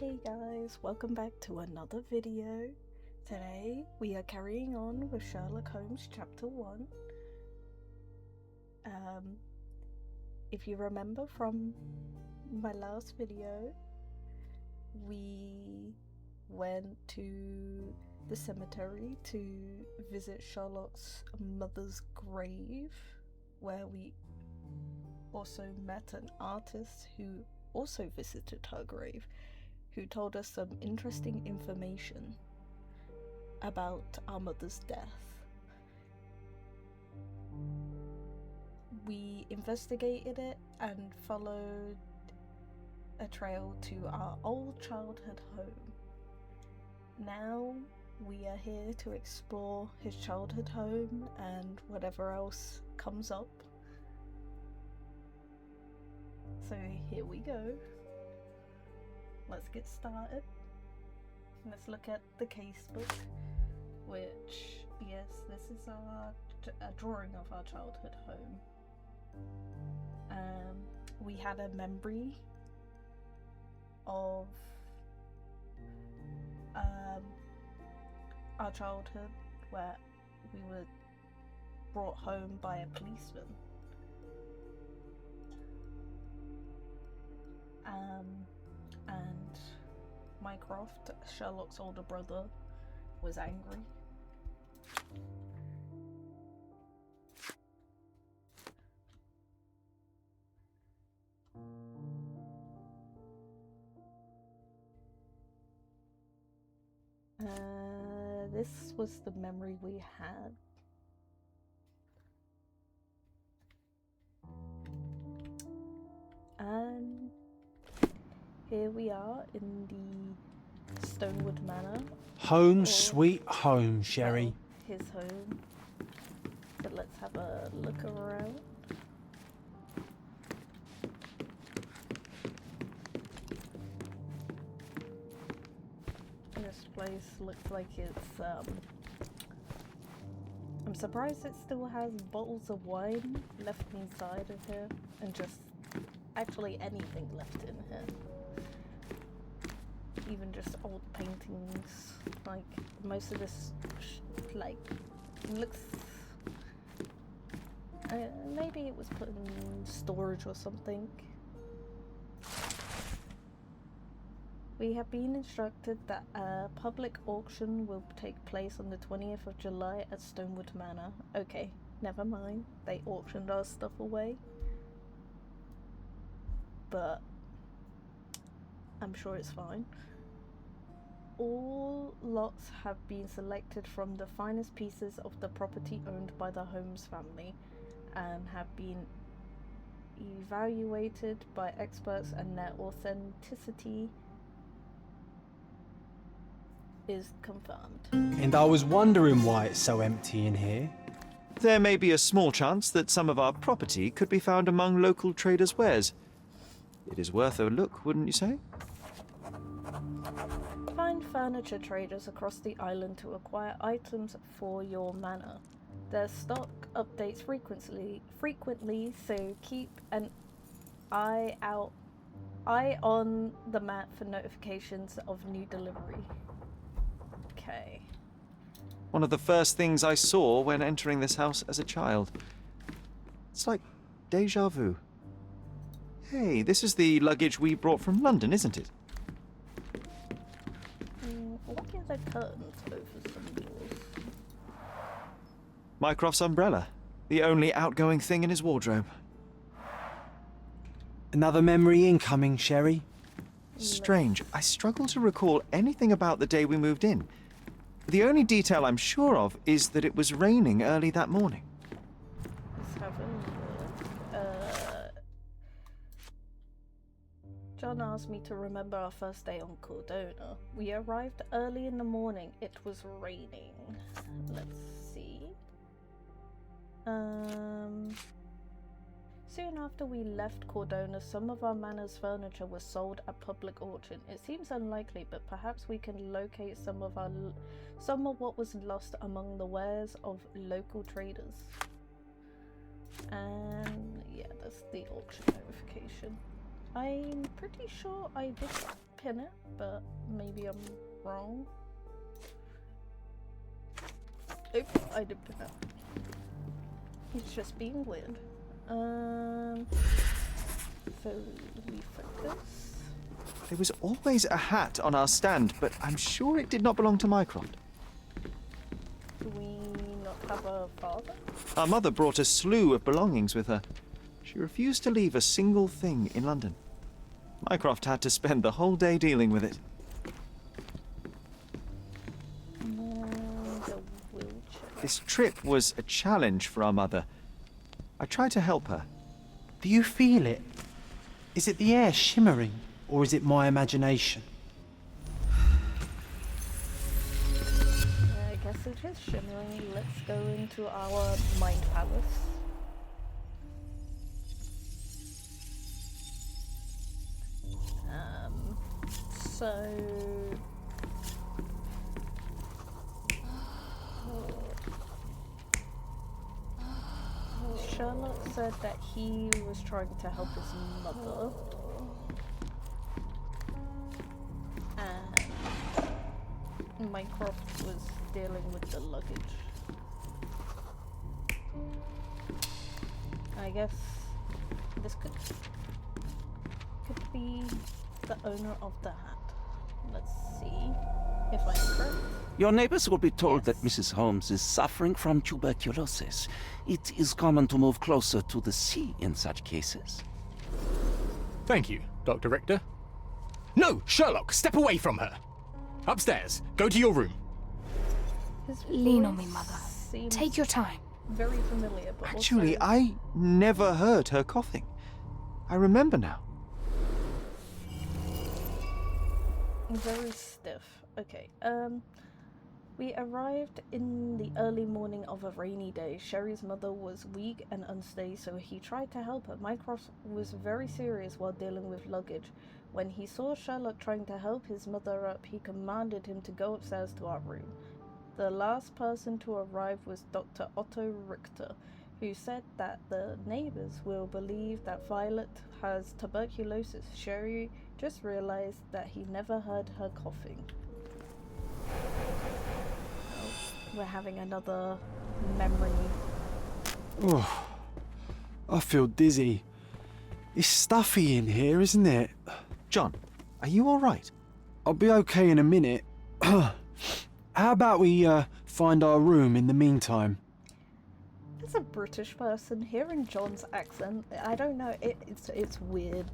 Hey guys, welcome back to another video. Today we are carrying on with Sherlock Holmes Chapter 1. If you remember from my last video, we went to the cemetery to visit Sherlock's mother's grave, where we also met an artist who also visited her grave, who told us some interesting information about our mother's death. We investigated it and followed a trail to our old childhood home. Now we are here to explore his childhood home and whatever else comes up. So here we go. Let's get started. Let's look at the case book, which, yes, this is a drawing of our childhood home. We had a memory of our childhood where we were brought home by a policeman. And Mycroft, Sherlock's older brother, was angry. This was the memory we had. And here we are in the Stonewood Manor. Home sweet home, Sherry. Well, his home. So let's have a look around. This place looks like it's I'm surprised it still has bottles of wine left inside of here, and just actually anything left in here. Even just old paintings. Like, most of this looks maybe it was put in storage or something. We have been instructed that a public auction will take place on the 20th of July at Stonewood Manor. Okay, never mind. They auctioned our stuff away. But I'm sure it's fine. All lots have been selected from the finest pieces of the property owned by the Holmes family and have been evaluated by experts, and their authenticity is confirmed. And I was wondering why it's so empty in here. There may be a small chance that some of our property could be found among local traders' wares. It is worth a look, wouldn't you say? Find furniture traders across the island to acquire items for your manor. Their stock updates frequently, so keep an eye on the map for notifications of new delivery. Okay. One of the first things I saw when entering this house as a child. It's like déjà vu. Hey, this is the luggage we brought from London, isn't it? Why are there curtains over some doors? Mycroft's umbrella. The only outgoing thing in his wardrobe. Another memory incoming, Sherry. Strange. I struggle to recall anything about the day we moved in. The only detail I'm sure of is that it was raining early that morning. Let's have a look. John asked me to remember our first day on Cordona. We arrived early in the morning. It was raining. Let's see. Soon after we left Cordona, some of our manor's furniture was sold at public auction. It seems unlikely, but perhaps we can locate some of what was lost among the wares of local traders. And yeah, that's the auction notification. I'm pretty sure I did pin it, but maybe I'm wrong. Oop, I did pin it. It's just being weird. So we focus. There was always a hat on our stand, but I'm sure it did not belong to Mycroft. Do we not have a father? Our mother brought a slew of belongings with her. She refused to leave a single thing in London. Mycroft had to spend the whole day dealing with it. The wheelchair. This trip was a challenge for our mother. I tried to help her. Do you feel it? Is it the air shimmering, or is it my imagination? I guess it is shimmering. Let's go into our mind palace. So Sherlock said that he was trying to help his mother, and Mycroft was dealing with the luggage. I guess this could be the owner of the hat. Let's see if I'm correct. Your neighbors will be told that Yes. Mrs. Holmes is suffering from tuberculosis. It is common to move closer to the sea in such cases. Thank you, Dr. Richter. No, Sherlock, step away from her. Upstairs, go to your room. His Lean on me, voice mother. seems Take your time. very familiar, but Actually, also I never heard her coughing. I remember now. very stiff. Okay, we arrived in the early morning of a rainy day. Sherry's mother was weak and unsteady, so he tried to help her. Mycroft was very serious while dealing with luggage. When he saw Sherlock trying to help his mother up, he commanded him to go upstairs to our room. The last person to arrive was Dr. Otto Richter, who said that the neighbors will believe that Violet has tuberculosis. Sherry just realized that he never heard her coughing. Oh, we're having another memory. Oh, I feel dizzy. It's stuffy in here, isn't it? John, are you all right? I'll be okay in a minute. How about we find our room in the meantime? As a British person, hearing John's accent, I don't know, it's weird.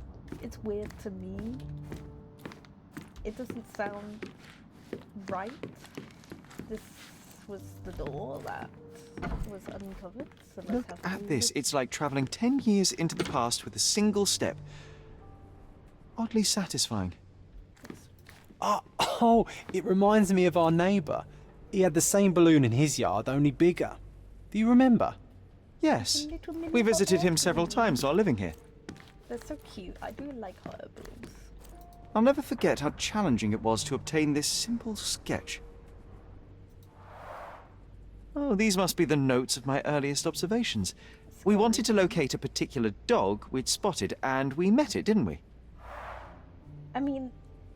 It's weird to me. It doesn't sound right. This was the door that was uncovered. So let's Look have at a this. look. It's like travelling 10 years into the past with a single step. Oddly satisfying. Oh, it reminds me of our neighbour. He had the same balloon in his yard, only bigger. Do you remember? Yes. Little mini We visited him several balloons. times while living here. They're so cute. I do like hot air balloons. I'll never forget how challenging it was to obtain this simple sketch. Oh, these must be the notes of my earliest observations. We wanted to locate a particular dog we'd spotted, and we met it, didn't we? I mean,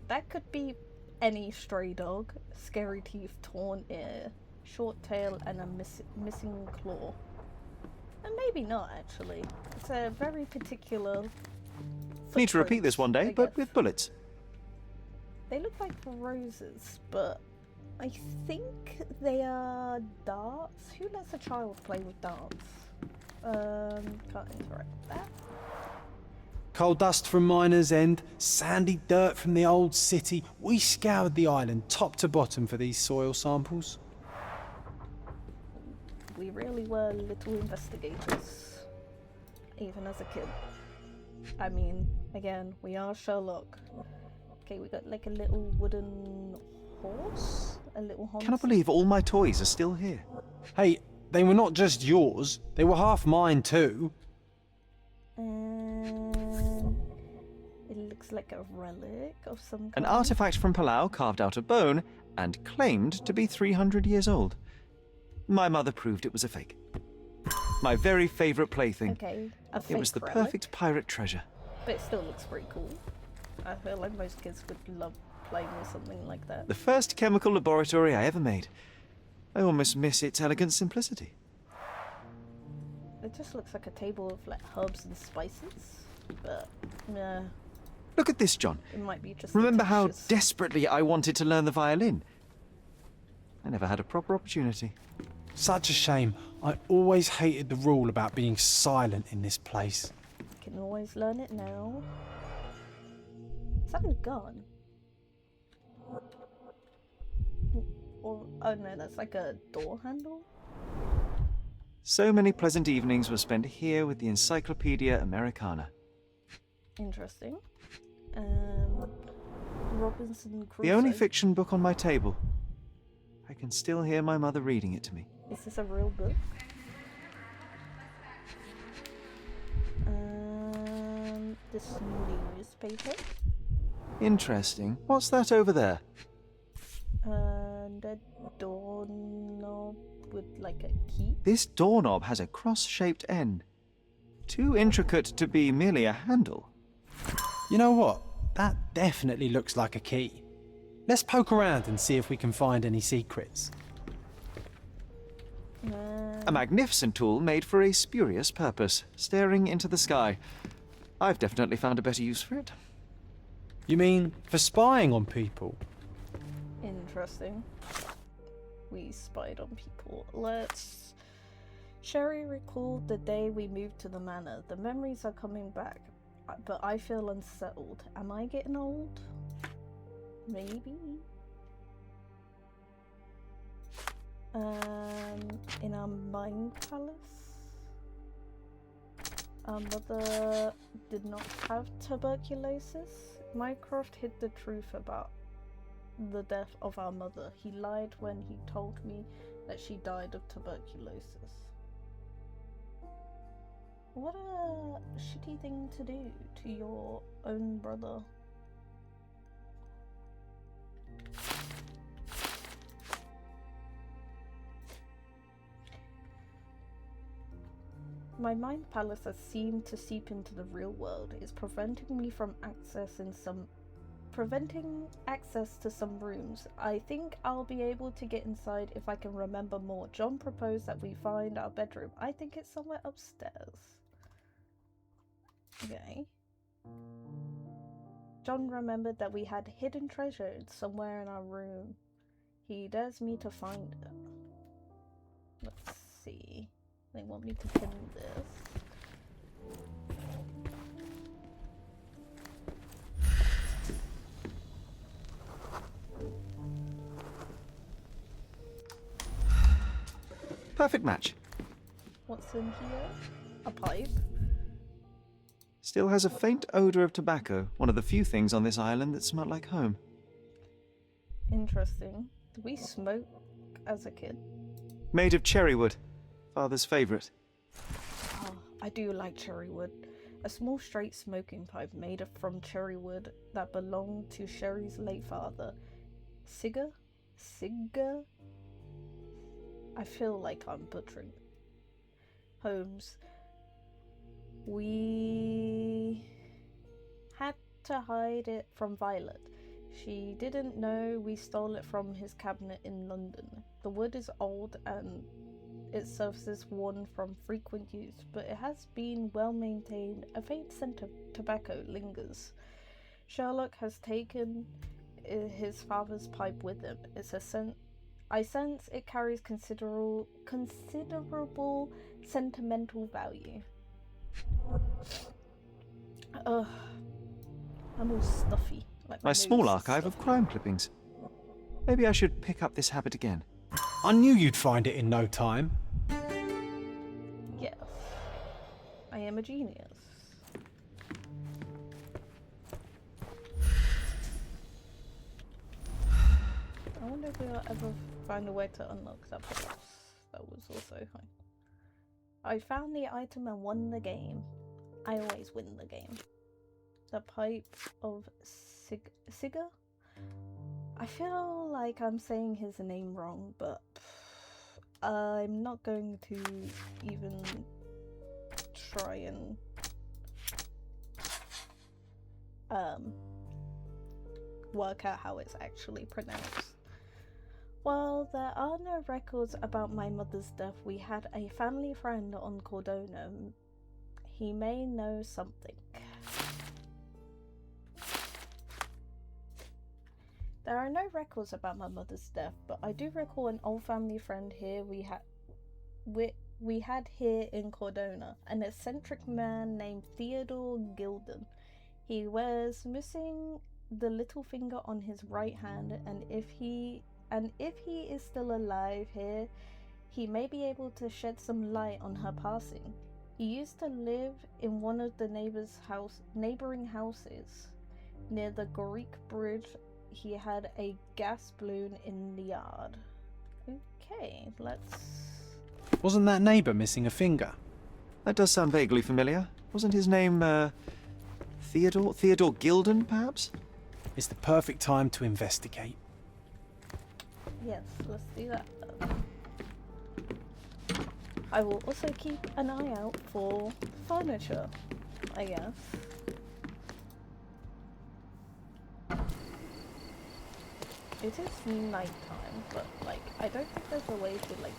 that could be any stray dog. Scary teeth, torn ear, short tail, and a missing claw. And maybe not, actually. It's a very particular... Need to repeat this one day, footprints, I but guess. with bullets. They look like roses, but I think they are darts. Who lets a child play with darts? Can't interact with that. Coal dust from Miner's End, sandy dirt from the old city. We scoured the island top to bottom for these soil samples. We really were little investigators, even as a kid. I mean, again, we are Sherlock. Okay, we got like a little wooden horse, a little horse. Cannot believe all my toys are still here. Hey, they were not just yours, they were half mine too. And it looks like a relic of some An kind. artifact from Palau carved out of bone and claimed to be 300 years old. My mother proved it was a fake. My very favourite plaything. Okay, a It was fake the relic, perfect pirate treasure. but it still looks pretty cool. I feel like most kids would love playing with something like that. The first chemical laboratory I ever made. I almost miss its elegant simplicity. It just looks like a table of like herbs and spices, but yeah, Look at this, John. it might be just. Remember how textures. desperately I wanted to learn the violin? I never had a proper opportunity. Such a shame. I always hated the rule about being silent in this place. Can always learn it now. Is that a gun? Or oh no, that's like a door handle. So many pleasant evenings were spent here with the Encyclopedia Americana. Interesting. Robinson Crusoe. The only fiction book on my table. I can still hear my mother reading it to me. Is this a real book? This newspaper. Interesting. What's that over there? And a doorknob with like a key. This doorknob has a cross-shaped end. Too intricate to be merely a handle. You know what? That definitely looks like a key. Let's poke around and see if we can find any secrets. A magnificent tool made for a spurious purpose, staring into the sky. I've definitely found a better use for it. You mean for spying on people? Interesting. We spied on people. Let's... Sherry recalled the day we moved to the manor. The memories are coming back, but I feel unsettled. Am I getting old? Maybe? In our mind palace? Our mother did not have tuberculosis. Mycroft hid the truth about the death of our mother. He lied when he told me that she died of tuberculosis. What a shitty thing to do to your own brother. My mind palace has seemed to seep into the real world. It's preventing me from preventing access to some rooms. I think I'll be able to get inside if I can remember more. John proposed that we find our bedroom. I think it's somewhere upstairs. Okay. John remembered that we had hidden treasure somewhere in our room. He dares me to find it. Let's see. They want me to pin this. Perfect match. What's in here? A pipe. Still has a faint odor of tobacco, one of the few things on this island that smell like home. Interesting. Did we smoke as a kid? Made of cherry wood, father's favorite. Oh, I do like cherry wood. A small straight smoking pipe made from cherry wood that belonged to Sherry's late father. Sigga? I feel like I'm butchering. Holmes. We had to hide it from Violet. She didn't know we stole it from his cabinet in London. The wood is old and its surface is worn from frequent use, but it has been well maintained. A faint scent of tobacco lingers. Sherlock has taken his father's pipe with him. I sense it carries considerable sentimental value. I'm all stuffy. Like My nose small is archive of stuffy. crime clippings. Maybe I should pick up this habit again. I knew you'd find it in no time. Yes. I am a genius. I wonder if we'll ever find a way to unlock that box. That was also fine. I found the item and won the game. I always win the game. The pipe of Sigga? I feel like I'm saying his name wrong, but I'm not going to even try and work out how it's actually pronounced. While there are no records about my mother's death, we had a family friend on Cordona. He may know something. There are no records about my mother's death, but I do recall an old family friend here we had here in Cordona, an eccentric man named Theodore Gilden. He wears missing the little finger on his right hand, and if he is still alive here, he may be able to shed some light on her passing. He used to live in one of the neighboring houses near the Greek bridge. He had a gas balloon in the yard. Okay, let's... Wasn't that neighbour missing a finger? That does sound vaguely familiar. Wasn't his name, Theodore? Theodore Gilden, perhaps? It's the perfect time to investigate. Yes, let's do that. I will also keep an eye out for furniture, I guess. It is nighttime, but like I don't think there's a way to like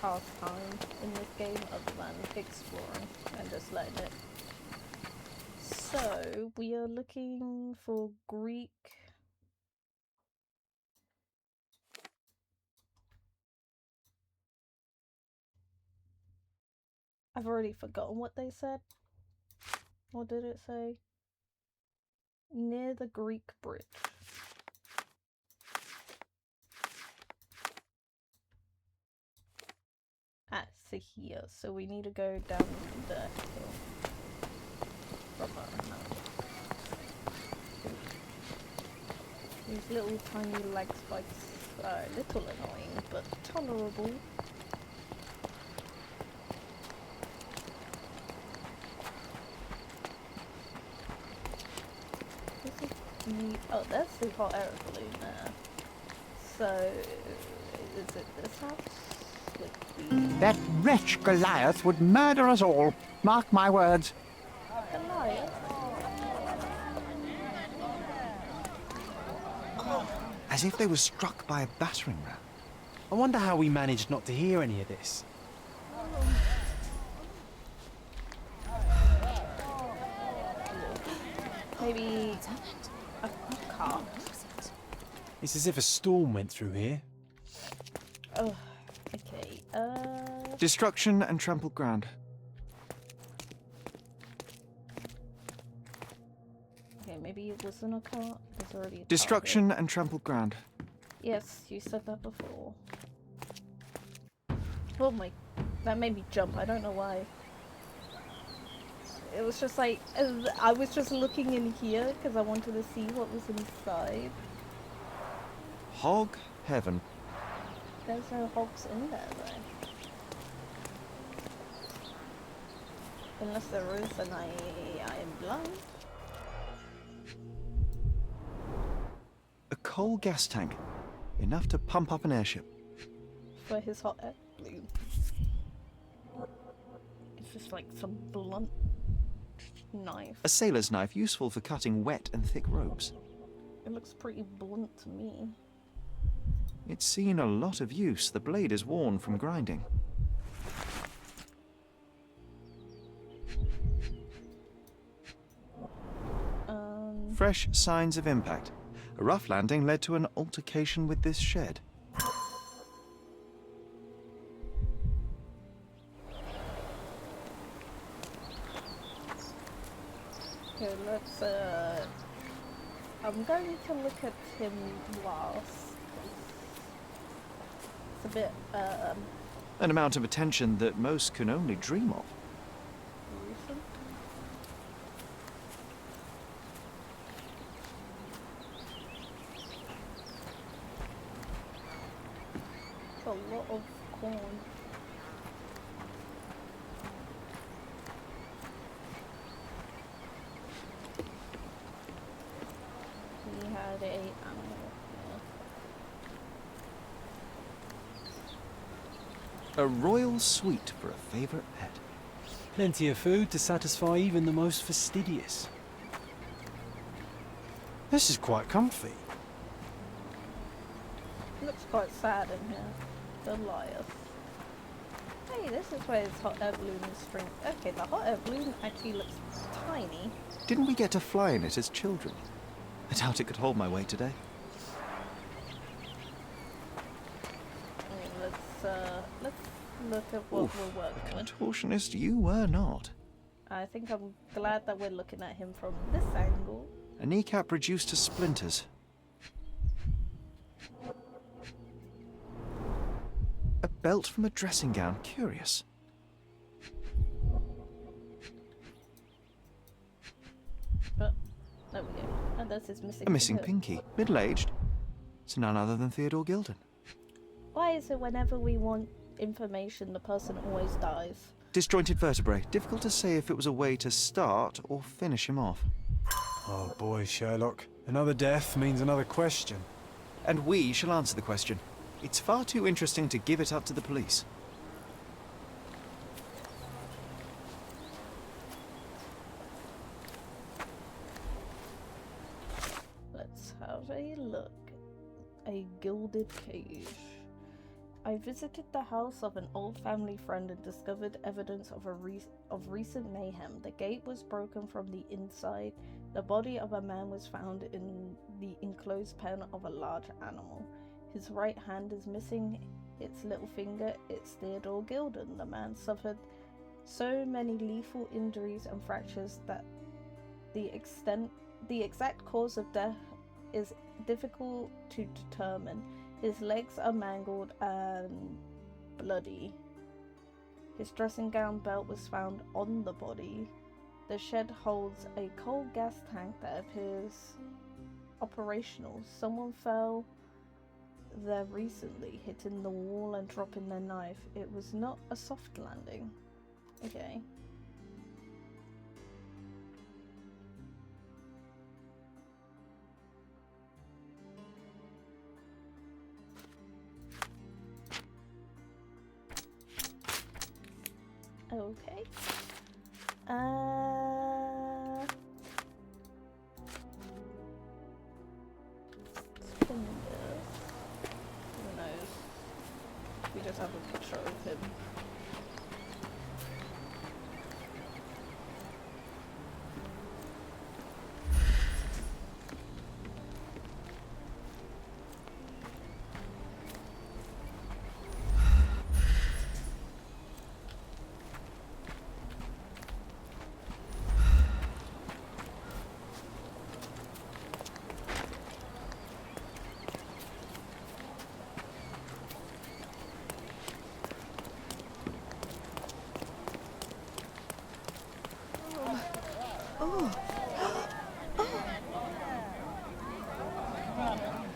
pass time in this game other than exploring and just letting it. So we are looking for Greek. I've already forgotten what they said. What did it say? Near the Greek bridge. Ah, so here. So we need to go down the hill. From our house. These little tiny lag spikes are a little annoying, but tolerable. Oh, that's the hot air balloon there. So, is it this house? With the That wretch Goliath would murder us all. Mark my words. Goliath? As if they were struck by a battering ram. I wonder how we managed not to hear any of this. Maybe a car? It's as if a storm went through here. Oh, okay. Destruction and trampled ground. Okay, maybe it wasn't a car. There's already a car Destruction and trampled ground. here. Yes, you said that before. Oh my, that made me jump. I don't know why. It was just like, I was just looking in here because I wanted to see what was inside. Hog heaven. There's no hogs in there though. Unless there is and I am blind. A coal gas tank. Enough to pump up an airship. For his hot air balloon. It's just like some blunt knife. A sailor's knife useful for cutting wet and thick ropes. It looks pretty blunt to me. It's seen a lot of use. The blade is worn from grinding. Fresh signs of impact. A rough landing led to an altercation with this shed. Okay, let's I'm going to look at him last. It's a bit An amount of attention that most can only dream of. gruesome. It's a lot of corn. He had a animal. A royal suite for a favourite pet. Plenty of food to satisfy even the most fastidious. This is quite comfy. Looks quite sad in here. Goliath. Hey, this is where his hot air balloon is string. Okay, the hot air balloon actually looks tiny. Didn't we get to fly in it as children? I doubt it could hold my weight today. Let's look at what we're working with. Contortionist you were not. I think I'm glad that we're looking at him from this angle. A kneecap reduced to splinters. A belt from a dressing gown. Curious. But there we go. And that's his missing. A missing finger. pinky. Middle-aged. It's none other than Theodore Gilden. Why is it whenever we want information, the person always dies? Disjointed vertebrae. Difficult to say if it was a way to start or finish him off. Oh boy, Sherlock. Another death means another question. And we shall answer the question. It's far too interesting to give it up to the police. Let's have a look. A gilded cage. I visited the house of an old family friend and discovered evidence of recent mayhem. The gate was broken from the inside. The body of a man was found in the enclosed pen of a large animal. His right hand is missing its little finger. It's Theodore Gilden. The man suffered so many lethal injuries and fractures that the exact cause of death is difficult to determine. His legs are mangled and bloody. His dressing gown belt was found on the body. The shed holds a coal gas tank that appears operational. Someone fell there recently, hitting the wall and dropping their knife. It was not a soft landing. Okay. Okay. Fingers. Who knows? We just have a picture of him.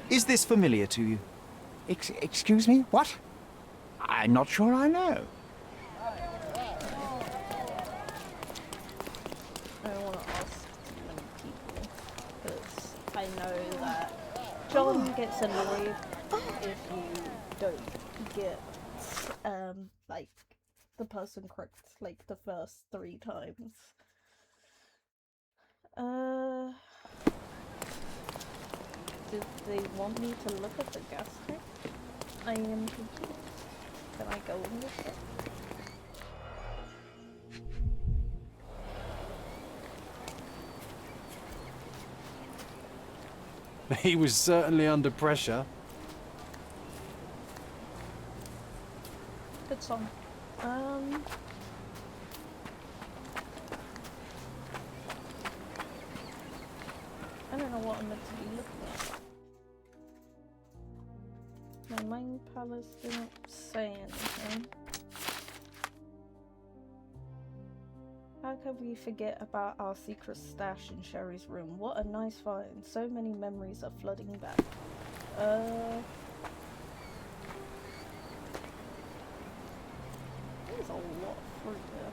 Is this familiar to you? Excuse me? What? I'm not sure I know. I don't want to ask too many people because I know that John gets annoyed if you don't get like the person correct like the first 3 times. Did they want me to look at the gas tank? I am confused. Can I go in with it? He was certainly under pressure. Good song. I don't know what I'm meant to be looking at. My mind palace didn't say anything. How could we forget about our secret stash in Sherry's room? What a nice find. So many memories are flooding back. There's a lot of fruit there.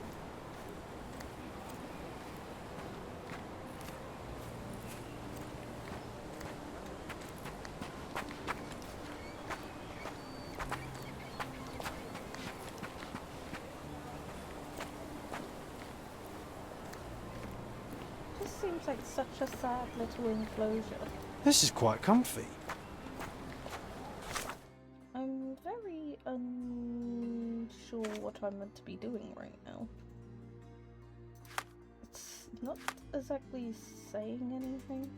Seems like such a sad little enclosure. This is quite comfy. what I'm meant to be doing right now. It's not exactly saying anything.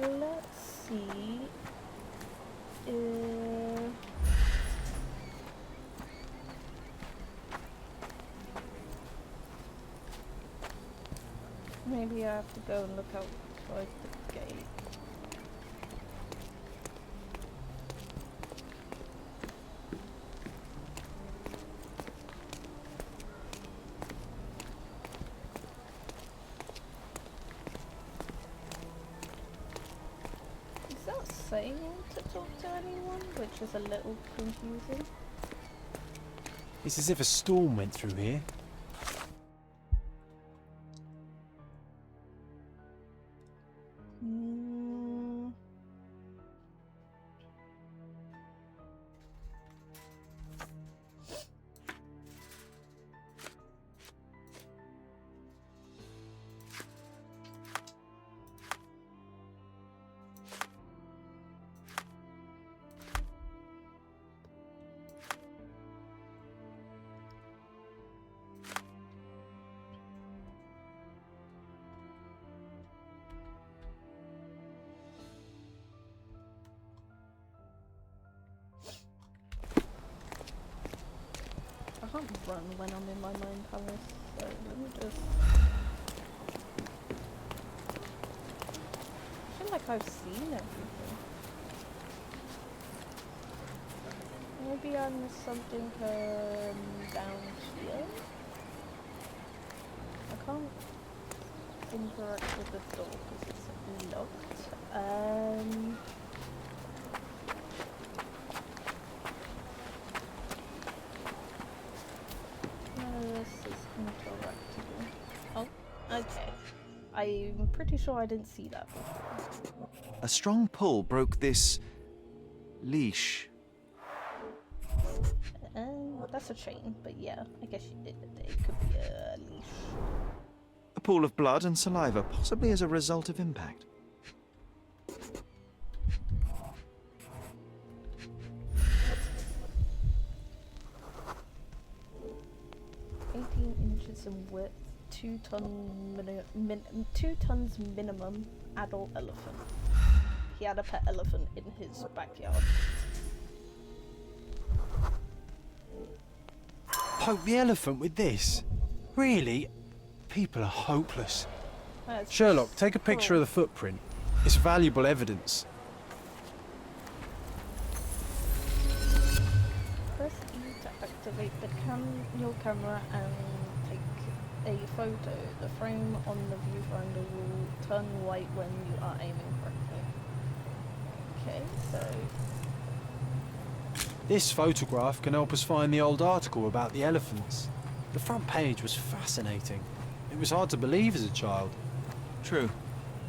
Let's see if maybe I have to go and look outside the gate. Is that saying to talk to anyone, which is a little confusing? It's as if a storm went through here. I can't run when I'm in my mind palace, so let me just... I feel like I've seen everything. Maybe I missed something down here? I can't interact with the door because it's locked. This is interactable. Oh, okay. I'm pretty sure I didn't see that before. A strong pull broke this leash. That's a chain, but yeah, I guess it could be a leash. A pool of blood and saliva, possibly as a result of impact. 18 inches in width, 2 tons minimum, adult elephant. He had a pet elephant in his backyard. Poke the elephant with this? Really? People are hopeless. That's Sherlock, take a picture of the footprint. It's valuable evidence. Press E to activate your camera and take a photo. The frame on the viewfinder will turn white when you are aiming correctly. Okay, so... This photograph can help us find the old article about the elephants. The front page was fascinating. It was hard to believe as a child. True.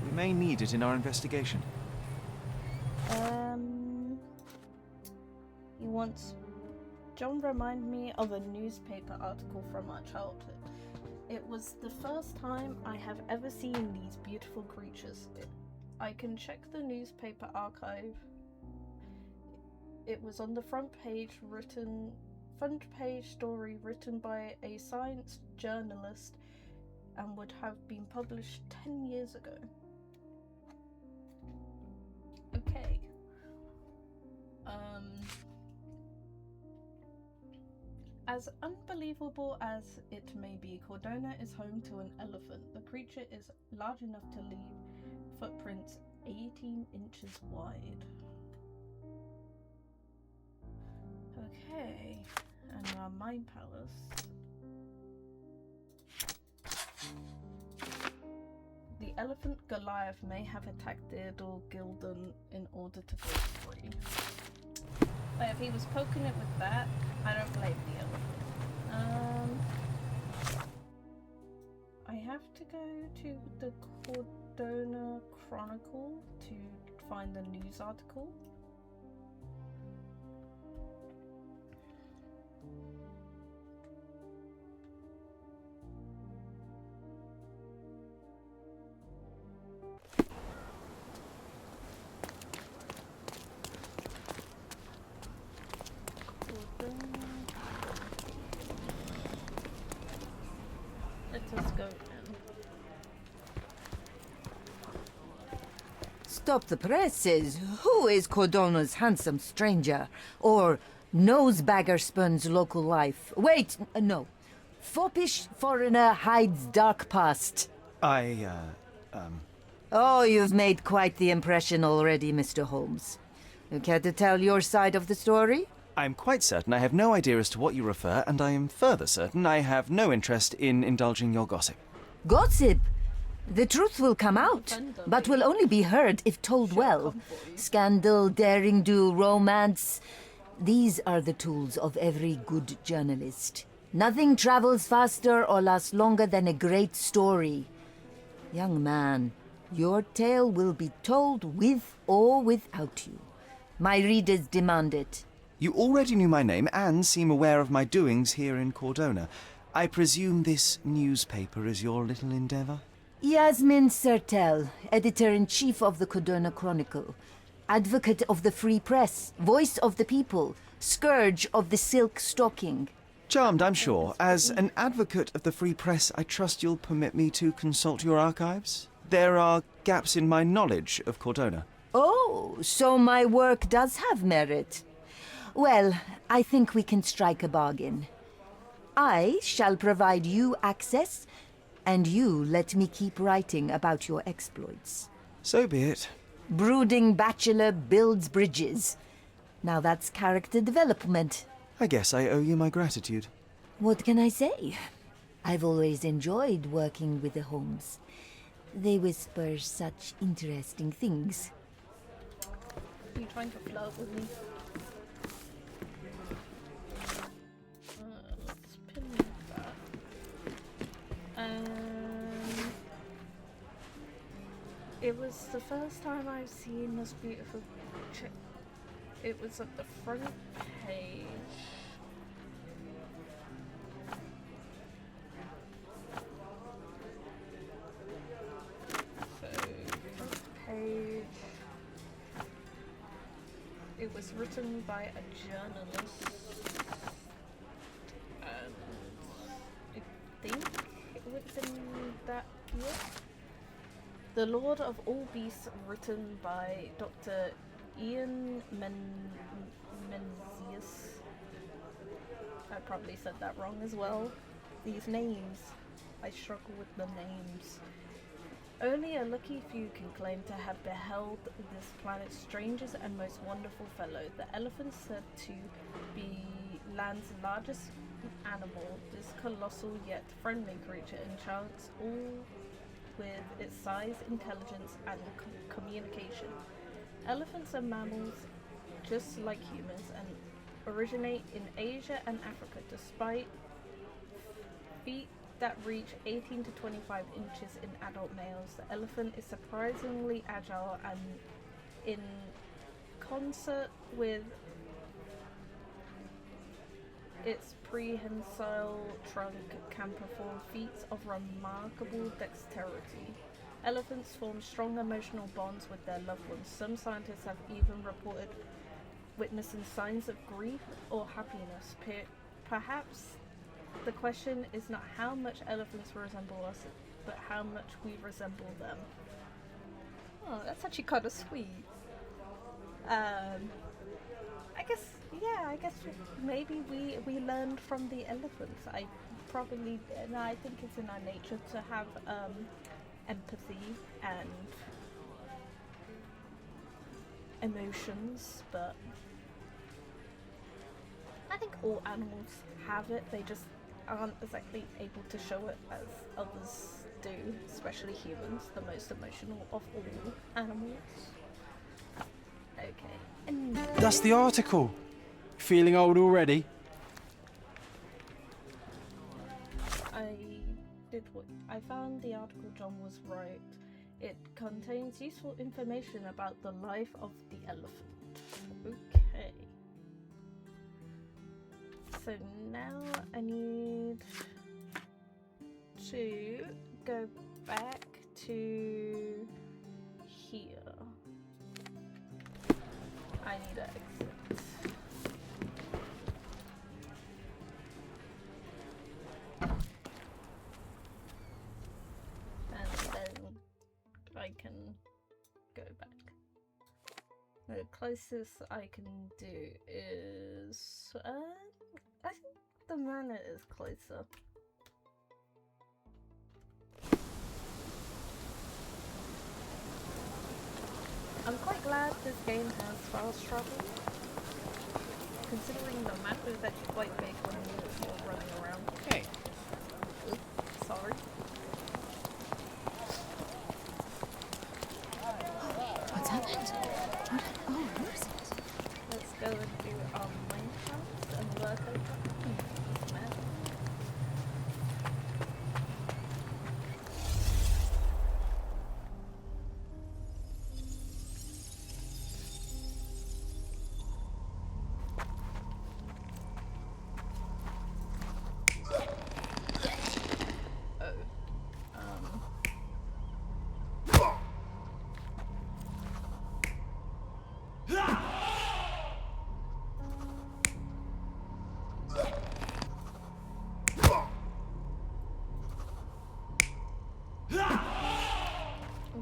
We may need it in our investigation. He wants... John remind me of a newspaper article from our childhood. It was the first time I have ever seen these beautiful creatures. I can check the newspaper archive. It was on the front page story written by a science journalist and would have been published 10 years ago. Okay. As unbelievable as it may be, Cordona is home to an elephant. The creature is large enough to leave footprints 18 inches wide. Okay, and our mine palace. The elephant Goliath may have attacked Theodore Gilden in order to go free. But if he was poking it with that, I don't blame the elephant. I have to go to the Cordona Chronicle to find the news article. Let us go in. Stop the presses. Who is Cordona's handsome stranger? Or nosebagger spurns local life? Wait, no. Foppish foreigner hides dark past. Oh, you've made quite the impression already, Mr. Holmes. You care to tell your side of the story? I'm quite certain I have no idea as to what you refer, and I am further certain I have no interest in indulging your gossip. Gossip? The truth will come out, but will only be heard if told well. Scandal, daring-do, romance. These are the tools of every good journalist. Nothing travels faster or lasts longer than a great story. Young man, your tale will be told with or without you. My readers demand it. You already knew my name and seem aware of my doings here in Cordona. I presume this newspaper is your little endeavor? Yasmin Sertel, editor-in-chief of the Cordona Chronicle. Advocate of the free press, voice of the people, scourge of the silk stocking. Charmed, I'm sure. As an advocate of the free press, I trust you'll permit me to consult your archives? There are gaps in my knowledge of Cordona. Oh, so my work does have merit. Well, I think we can strike a bargain. I shall provide you access, and you let me keep writing about your exploits. So be it. Brooding bachelor builds bridges. Now that's character development. I guess I owe you my gratitude. What can I say? I've always enjoyed working with the Holmes. They whisper such interesting things. Are you trying to flirt with me? Let's pin that. It was the first time I've seen this beautiful chick. It was at the front page. So, front page. It was written by a journalist. And I think it was in that year. The Lord of All Beasts, written by Dr. Ian Menzies. I probably said that wrong as well. These names, I struggle with the names. Only a lucky few can claim to have beheld this planet's strangest and most wonderful fellow. The elephant, said to be land's largest animal, this colossal yet friendly creature enchants all with its size, intelligence, and communication. Elephants are mammals just like humans and originate in Asia and Africa. Despite feet that reach 18 to 25 inches in adult males, the elephant is surprisingly agile and, in concert with its prehensile trunk, can perform feats of remarkable dexterity. Elephants form strong emotional bonds with their loved ones. Some scientists have even reported witnessing signs of grief or happiness. Perhaps the question is not how much elephants resemble us, but how much we resemble them. Oh, that's actually kind of sweet. I guess maybe we learned from the elephants. I think it's in our nature to have empathy and emotions, but I think all animals have it. They just aren't exactly able to show it as others do, especially humans, the most emotional of all animals. Okay. And That's the article. Feeling old already? I found the article. John was right. It contains useful information about the life of the elephant. Okay. So now I need to go back to here. I need to exit. the closest I can do is I think the manor is closer. I'm quite glad this game has fast travel, considering the map is actually quite big when you're running around. Hey. Oops, sorry. What's happened? What? Oh, where is it? Let's go and do our mine house and work over this map.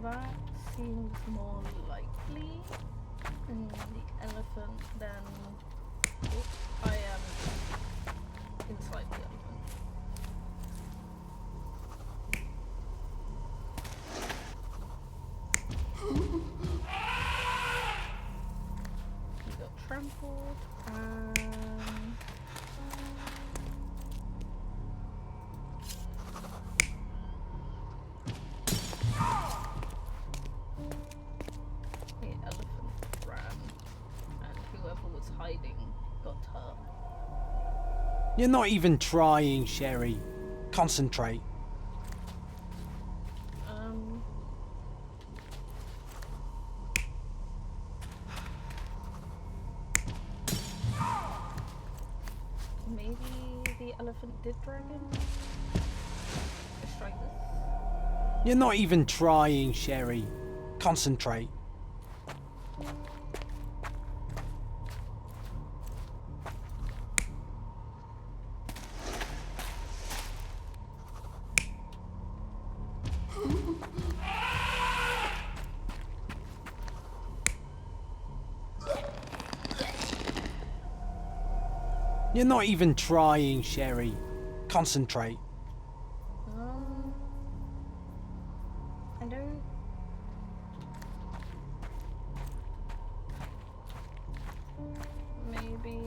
That seems more likely in the elephant than I am inside the elephant. He got trampled and the elephant ran, and whoever was hiding got hurt. You're not even trying, Sherry. Concentrate. Maybe the elephant did drag him? Let's try this. You're not even trying, Sherry. Concentrate. You're not even trying, Sherry. Concentrate. I don't... Maybe...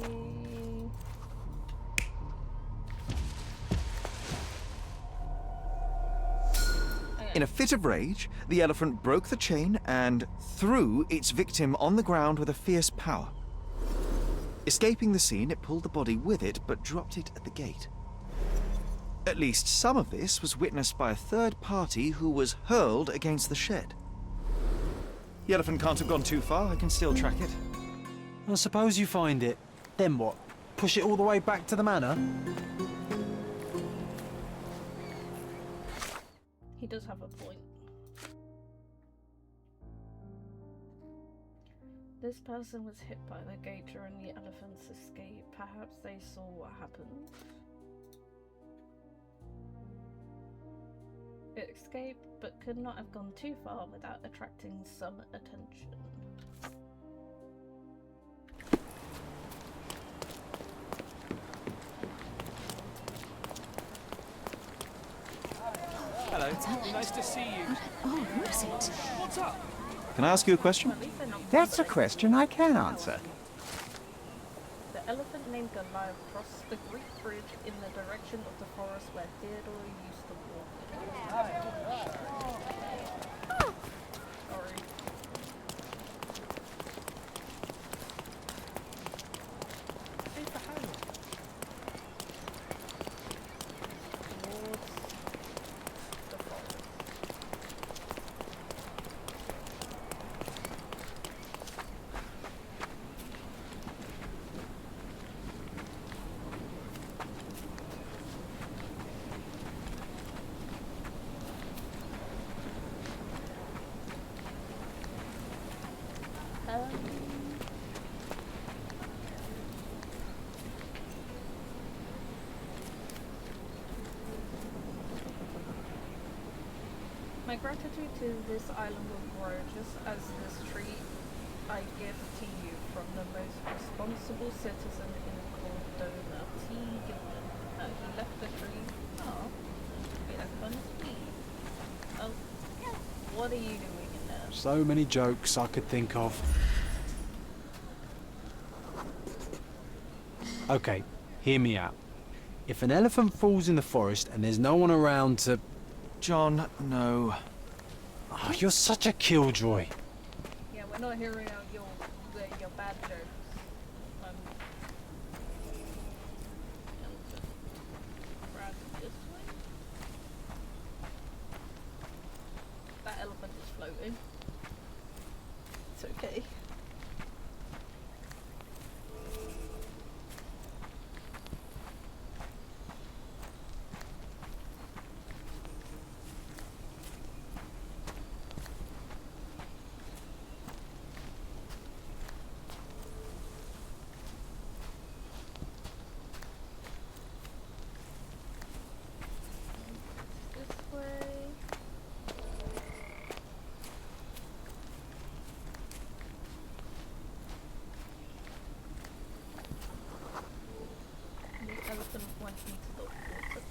In a fit of rage, the elephant broke the chain and threw its victim on the ground with a fierce power. Escaping the scene, it pulled the body with it, but dropped it at the gate. At least some of this was witnessed by a third party who was hurled against the shed. The elephant can't have gone too far. I can still track it. I suppose you find it. Then what? Push it all the way back to the manor? He does have a point. This person was hit by the gate during the elephant's escape. Perhaps they saw what happened. It escaped, but could not have gone too far without attracting some attention. Hello. What's happened? Nice to see you. What? Oh, where is it? What's up? Can I ask you a question? At least they're not That's a bothering. question I can answer. The elephant named Goliath crossed the Greek bridge in the direction of the forest where Theodore used to walk. Sorry. Say the hell. Towards the forest. My gratitude to this island will grow just as this tree I give to you from the most responsible citizen in Cordona, T. Gilman. He left the tree. Oh, maybe that's kind of sweet. Oh, what are you doing in there? So many jokes I could think of. Okay, hear me out. If an elephant falls in the forest and there's no one around to... John, no. Oh, you're such a killjoy. Yeah, we're not hearing out your bad jokes. Grab this way. That elephant is floating. It's okay. This way. The elephant went into the water.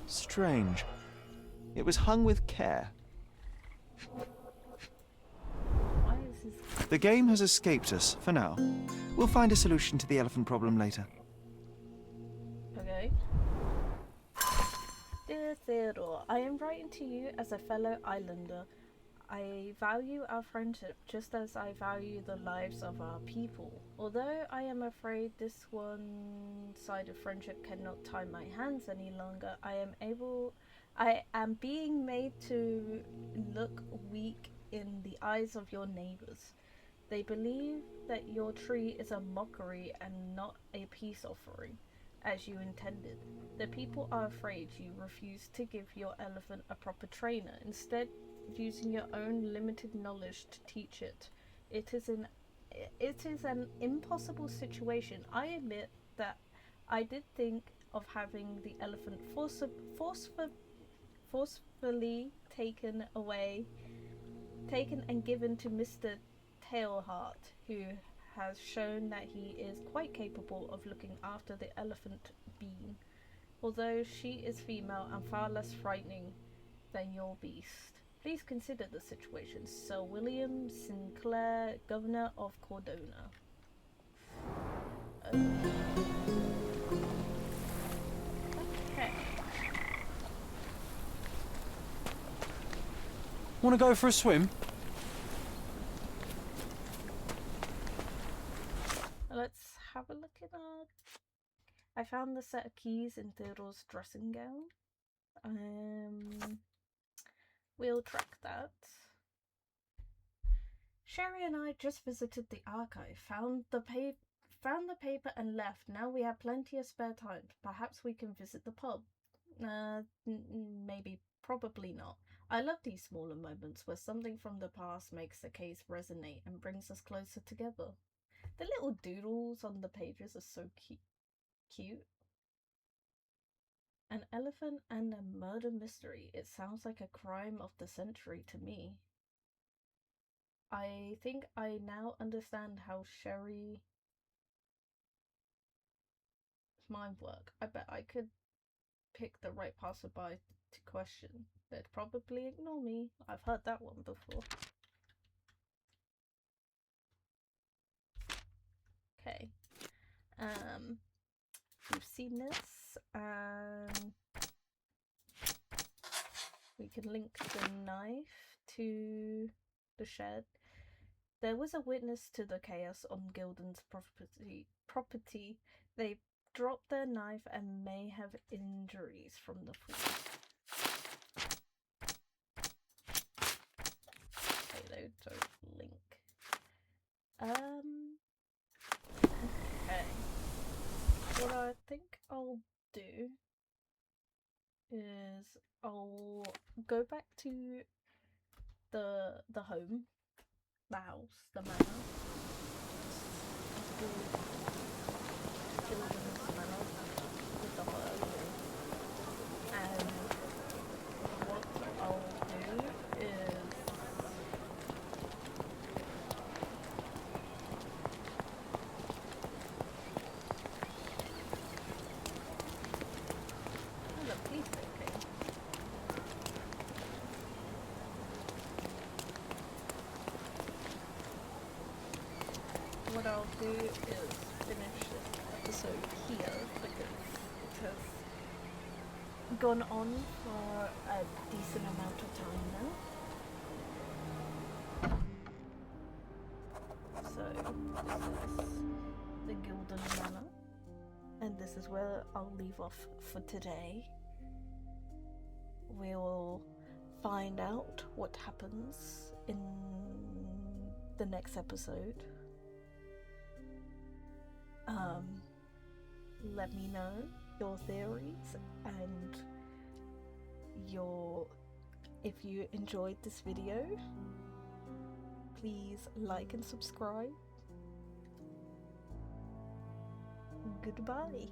Strange. It was hung with care. Why is his... The game has escaped us, for now. We'll find a solution to the elephant problem later. Okay. Dear Theodore, I am writing to you as a fellow islander. I value our friendship just as I value the lives of our people. Although I am afraid this one-sided friendship cannot tie my hands any longer, I am being made to look weak in the eyes of your neighbors. They believe that your tree is a mockery and not a peace offering, as you intended. The people are afraid you refuse to give your elephant a proper trainer, instead using your own limited knowledge to teach it. It is an impossible situation. I admit that I did think of having the elephant forcefully taken and given to Mr. Tailheart, who has shown that he is quite capable of looking after the elephant being, although she is female and far less frightening than your beast. Please consider the situation. Sir William Sinclair, Governor of Cordona. Okay. Want to go for a swim? Let's have a look at our... I found the set of keys in Theodore's dressing gown. We'll track that. Sherry and I just visited the archive, found the paper and left. Now we have plenty of spare time. Perhaps we can visit the pub. Maybe, probably not. I love these smaller moments where something from the past makes the case resonate and brings us closer together. The little doodles on the pages are so cute. An elephant and a murder mystery. It sounds like a crime of the century to me. I think I now understand how Sherry's mind work. I bet I could pick the right passerby to question. They'd probably ignore me. I've heard that one before. Okay. We've seen this, and we can link the knife to the shed. There was a witness to the chaos on Gilden's property. They dropped their knife and may have injuries from the fall. Payload, so link. Okay. What I think I'll do is I'll go back to the home, the house, the manor. Gilden's Manor with the hot oak. And what I'll do is what I'll do is finish this episode here because it has gone on for a decent amount of time now. So this is the Gilden Manor, and this is where I'll leave off for today. We'll find out what happens in the next episode. Let me know your theories and if you enjoyed this video, please like and subscribe. Goodbye.